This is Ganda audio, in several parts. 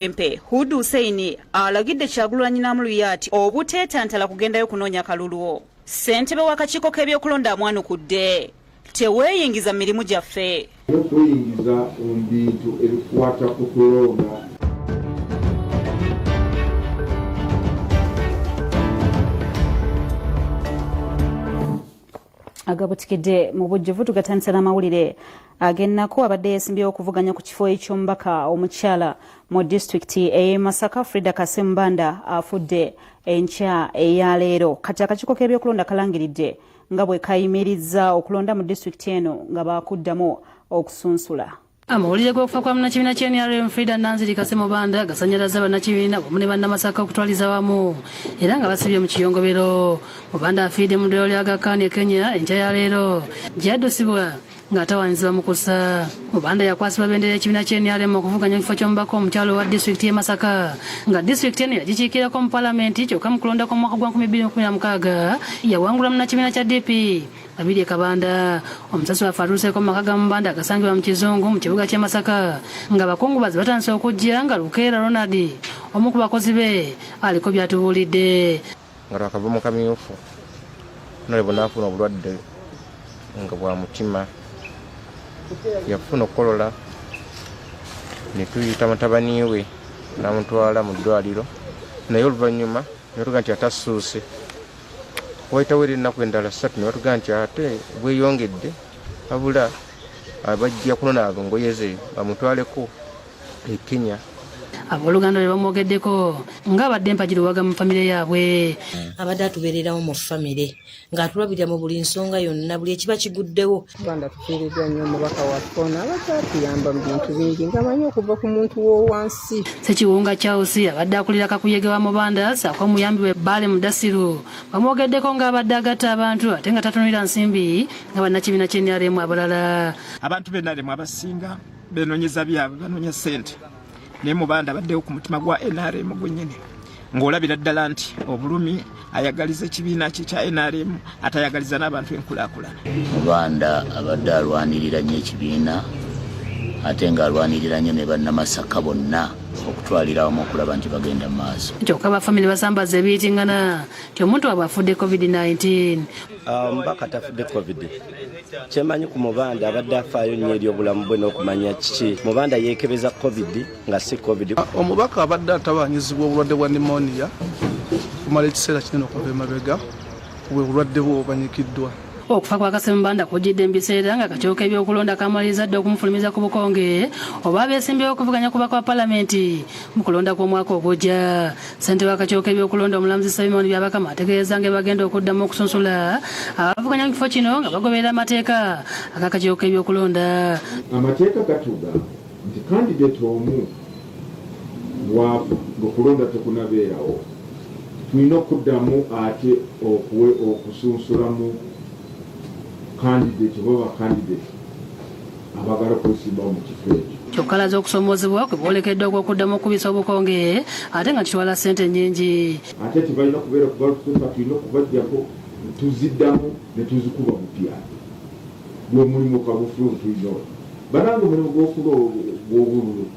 Kawempe Hudu Hussein alagidde Kyagulanyi na Amuriat obuteetantala kugendayo kunoonya kalulu. Ssentebe wa Kakiiko k'ebyokulonda amwanukudde teweeyingiza mirimu gyaffe. Tweyingiza mu bintu ebikwata ku kulonda. Agabutikidde mubujjuvu tugatandise n'amawulire agennako abadde yeesimbyewo okuvuganya ku kifo eky'omubaka omukyala mu disitulikiti ey'e Masaka Freda Kasa Mubanda afudde enkya eyaleero. Kati akakiiko k'ebyokulonda kalangiridde nga bwe kayimirizza okulonda mu disitulikiti eno nga baakuddamu okusunsula. Amawulire g'okufa kwa munnakibiina ky'NRM Freda Kasa Mubanda gasannyalaza bannakibiina wamu ne bannamasaka okutwaliza wamu era nga basibye mu kiyongobero. Mubanda afiidde mu ddwaliro lya Aga Khan e Kenya enkya ya leero gy'addusibwa ng'atawaanyizibwa mu kussa. Mubanda yakwasibwa bendera y'ekibiina ky'NRM okuvuganya ekifo ky'omubaka omukyalo wa disitulikiti y'e Masaka nga disitulikiti eno yagikiikirako mu palamenti kyokka mu kulonda kw'omwaka gwa 2016 yawangula munnakibiina kya DP Abiri Kabanda. Omusasi wa Faruseeko mu maka ga Mubanda agasangibwa mu Kizungu mu kibuga ky'e Masaka nga abakungubazi batandise okujja nga Lukeera Ronald omu ku bakozi be aliko byatubuulidde. Nga lwakava mu kamyufu nolebo naafuna obulwadde nga bwa mutima yafuna okukolola ne tuyita mutabani we n'amutwala mu ddwaliro naye oluvannyuma ne tuga nti atasuuse wayitawo era ennaku endala 3 ne batuga nti ate bweyongedde abula abajja kunonaaba engoye ze bamutwaleko e Kenya. Abooluganda lwe bamwogeddeko ng'abadde mpagiruwaga mu famire yaabwe. Abadde atubeererawo mu famire ng'atulabirira mu buli nsonga yonna buli ekiba kiguddewo. Mubanda tufiiriddwa nnyo omubaka waffe ono abadde atuyamba mu bintu bingi ng'amanyi okuva ku muntu w'owansi. Ssekiwunga Charles abadde akulira kakuyege wa Mubanda ssaako omuyambi we Baale Mudasiru bamwogeddeko ng'abadde agatta abantu ate nga tatunulira nsimbi nga bannakibiina ky'NRM abalala. Abantu b'NRM abasinga beenoonyeza byabwe banoonya ssente. Ne Mubanda baddewo ku mutima gwa NRM gwennyini ng'olabira ddala nti obulumi ayagaliza ekibiina kye kya NRM atayagaliza n'abantu enkulaakulana. Mubanda abadde alwanirira nnyo ekibiina ate ng'alwanirira nnyo ne bannamasaka bonna okutwalira wamu okulaba nti bagenda mu maaso. Kyokka bafamire basambaza ebiyitingana nti omuntu waabwe afudde COVID-19. Omubaka tafudde COVID. Kyemanyi ku Mubanda abadde afaayo nnyo eri obulamu bwe n'okumanya kiki. Mubanda yeekebeza COVID nga si COVID. Omubaka abadde atawaanyizibwa obulwadde bwa pneumonia kumala ekiseera kinene okuva emabega bwe bulwadde bwe obanyikiddwa. Okufa kwa Kasa Mubanda kujjidde mu biseera nga akakiiko k'ebyokulonda kamaliriza dde okumufulumiza ku bukonge oba beesimbyewo okuvuganya kubaka wa palamenti mu kulonda kw'omwaka ogujja. Ssentebe w'akakiiko k'ebyokulonda omulamuzi Simon Byabakama ategeeza nga bagenda okuddamu okusunsula abavuganya mu kifo kino nga bagoberera amateeka ag'akakiiko k'ebyokulonda. Amateeka gatuga nti kandidate omu waafa ng'okulonda tekunabeerawo tulina okuddamu ate okusunsulamu candidate abagala kwesimbawo mu kifo ekyo. Kyokka alaze okusomoozebwa kwe boolekeddwa okuddamu okubisa obukonge ate nga kitwala ssente nnyingi. Ate tebalina kubeera kubalusuka tulina okubajjako tuziddamu ne tuzikuba bupya gwe mulimu kabufulo tulina banange omulimu gw'okuba gw'obululu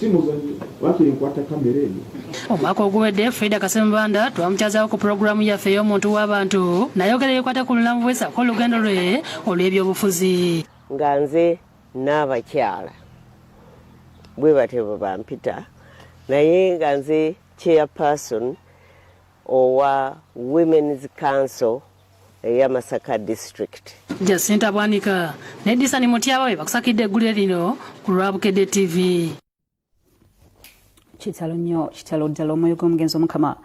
si muzanyo wakiri nkwata kamera eno. Omwaka oguwedde Freda Kasa Mubanda twamukyazaako ku pulogulaamu yaffe ey'omuntu w'abantu nayogera ebikwata ku lulamu bwe ssaako olugendo lwe olw'ebyobufuzi. Nga nze n'abakyala bwe batyo bampita naye nga nze chairperson owa Women's Council eya Masaka District. Jacinta Bwanika ne Disani Mutyaba we bakusakidde eggulire lino ku Lwabukedde TV. Kitalo nnyo kitalo ddala omwoyo gw'omugenzi omukama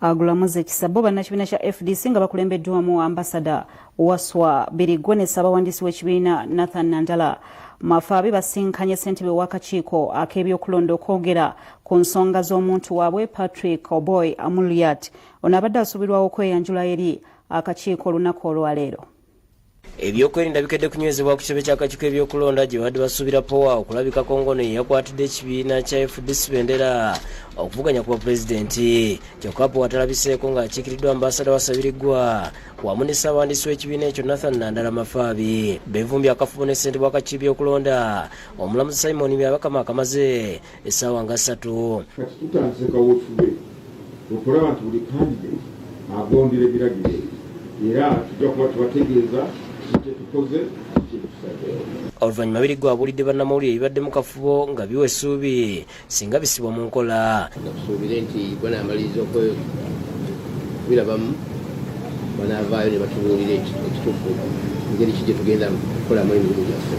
agulamuza ekisabo bannakibiina kya FDC nga bakulembeddwamu ambasada Waswa Birigwe ne ssaabawandiisi w'ekibiina Nathan Nandala Mafaabi basinkanye ssentebe w'akakiiko ak'ebyokulonda okwogera ku nsonga z'omuntu waabwe Patrick Agobye Amuriat ono abadde asuubirwawo okweyanjula eri akakiiko olunaku olwaleero. ebyokwerinda bikedde kunywezebwa ku kitebe ky'akakiiko ebyokulonda gye badde basuubira powa okulabikako ngono yakwatidde ekibiina kya FDC bendera okuvuganya ku bwapulezidenti. Kyokka powa Talabiseeko ng'akiikiriddwa ambasada Wasabiriggwa wamu ne ssaabawandiisi w'ekibiina ekyo Nathan Nandala Mafaabi beevumbye akafubo ne ssentebe w'akakiiko ebyokulonda omulamuzi Simon Byabakama akamaze essaawa nga 3. Kati tutandise kaweefube okulaba nti buli kandidate agondera ebiragiro era tujja kuba tubategeeza kyetukoze kyetusaddeyo. Oluvannyuma Birigwa abuulidde bannamawulire ebibadde mu kafubo nga biwa essuubi singa bisibwa mu nkola. Tusuubire nti banaamaliriza okubirabamu banaavaayo ne batubuulira ekituufu engeri ki gye tugenda kukolamu emirimu gyaffe.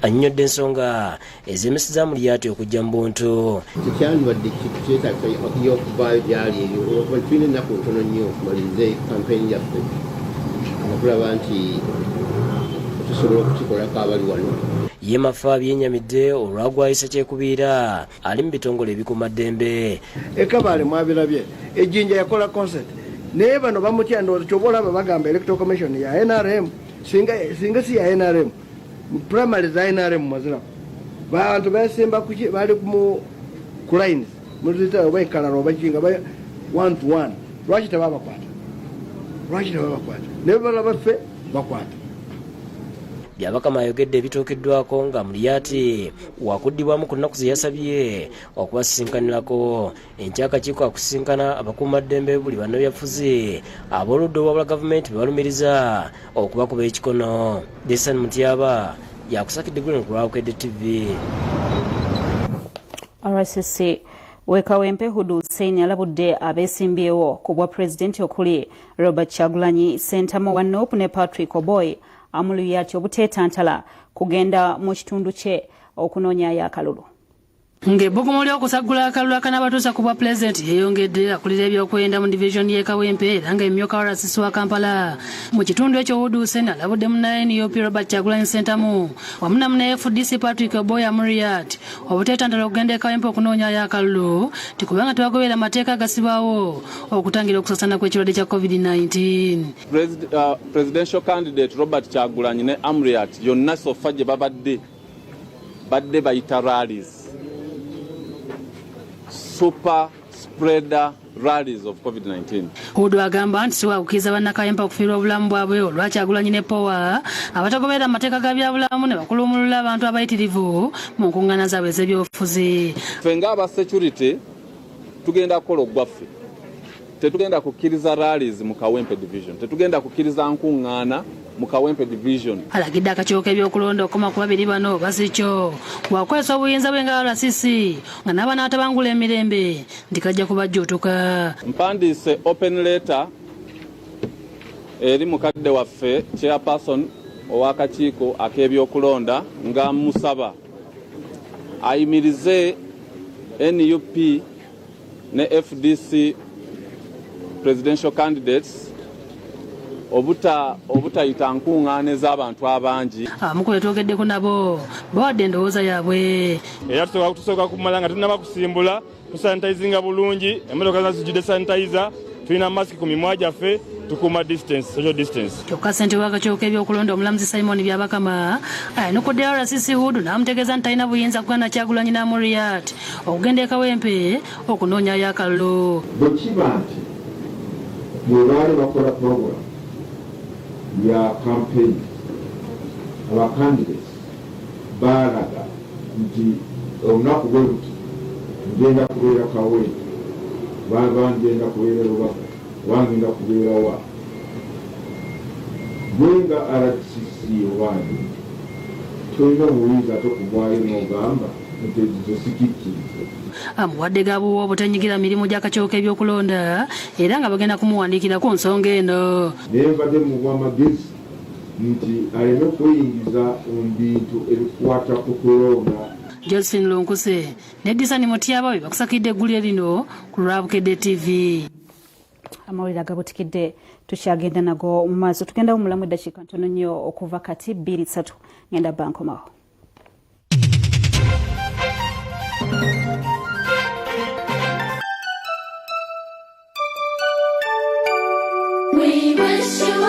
Annyonnyodde ensonga ez'emeseza Amuriat okujja mu buntu. Tekyandibadde kyetaagisa okuvaayo gyali eyo olwokuba tulina ennaku ntono nnyo okumaliriza kampeyini yaffe nga tulaba nti tusobola okukikolako abali wano. Ye Mafaabi yennyamidde olwagwayisa kyekubiira ali mu bitongole ebikuumaddembe. Ekabaale mwabirabye ejjinja yakola concert naye bano bamutya ndowooza kyoba olaba bagamba electoral commission ya NRM singa si ya NRM primary za NRM mazira bantu basemba kuki bali ku lines mulita oba ekalala oba kinga ba 1 to 1 lwaki tebabakwata naye bala baffe bakwata. Byabakama ayogedde ebituukiddwako nga Amuriat wakuddibwamu ku nnaku ze yasabye okubasisinkanirako. Enkyakakiiko akusisinkana abakuumaddembe buli bannabyafuzi ab'oludda obwabula gavumenti bebalumiriza okubakuba ekikono. Desan Mutyaba yakusakidde Green ku Kawempe TV. RSC Kawempe Hudu Hussein alabudde abeesimbyewo ku bwa pulezidenti okuli Robert Kyagulanyi, Ssentamu wa Nope ne Patrick Agobye Amuriat obuteetantala kugenda mu kitundu kye okunoonyayo akalulu. Ng'ebbugumu ly'okusagula akalulu akanabatuusa ku bwa pulezidenti yeeyongedde akulira ebyokwenda mu divisioni y'e Kawempe era ng'emyuka wa RCC wa Kampala. Mu kitundu ekyo Hudu Hussein alabudde munnaye NUP Robert Kyagulanyi Ssentamu wamu na munnaye FDC Patrick Agobye Amuriat obuteetantala okugenda e Kawempe okunoonyayo akalulu ti kubanga tebagoberera amateeka agasibwawo okutangira okusasana kw'ekirwadde kya COVID-19. Presidential candidate Robert Kyagulanyi ne Amuriat yonna sofa gye badde bayita rallies. Super spreader rallies of COVID-19. Hudu agamba nti siwakukkiriza bannakawempe okufiirwa obulamu bwabwe olwa Kyagulanyi ne powa abatagoberera amateeka ga byabulamu ne bakulumulula abantu abayitirivu mu nkuŋŋaana zaabwe ez'ebyobufuzi. Ffe ng'aba security tugenda kukola ogwaffe. Tetugenda kukkiriza rallies mu Kawempe division. Tetugenda kukkiriza nkuŋŋaana mu Kawempe division. Alagidde akakiiko k'ebyokulonda okoma ku babiri bano basikyo wakwesa obuyinza bwe nga RCC nga n'abanaatabangula emirembe nti kajja kubajjuutuka. Mpandiise open letter eri mukadde waffe chairperson ow'akakiiko ak'ebyokulonda nga musaba ayimirize NUP ne FDC presidential candidates obutayita nkuŋŋaana ez'abantu abangi. Abamu twetogeddeko nabo bawadde endowooza yaabwe. Era tusooka kumala nga tulinaba kusimbula tusanitayizinga bulungi emmotoka zazijjudde sanitayiza tulina masiki ku mimwa gyaffe tukuuma social distance. Kyokka ssentebe w'akakiiko k'ebyokulonda omulamuzi Simon Byabakama ayanukudde RCC Hudu n'amutegeeza nti talina buyinza kugaana Kyagulanyi n'Amuriat okugenda e Kawempe okunoonyayo akalulu. Bwe kiba nti bwe baali bakola program ya campaign abacandidates baalaga nti olunaku bwe luti ngenda kubeera Kawempe baba ngenda kubeera Lubaka wangenda kubeera wa gwenga RCC wani tolina buyinza ate okuvaayo n'ogamba nti ezo sikikkirize. Amuwadde gabuwa obutanyigira mirimu gy'akakiiko k'ebyokulonda era nga bagenda kumuwandiikira ku nsonga eno. Naye mbadde muwa amagezi nti aleme kweyingiza mu bintu ebikwata ku kulonda. Josephine Lonkuse ne Disani Mutyaba bwe bakusakidde eggulire lino ku Lwabukedde TV. Amawulire agabutikidde tukyagenda nago mu maaso. Tugenda mu mulamu eddakiika ntono nnyo okuva kati 2-3 ngenda bankomawo. We wish you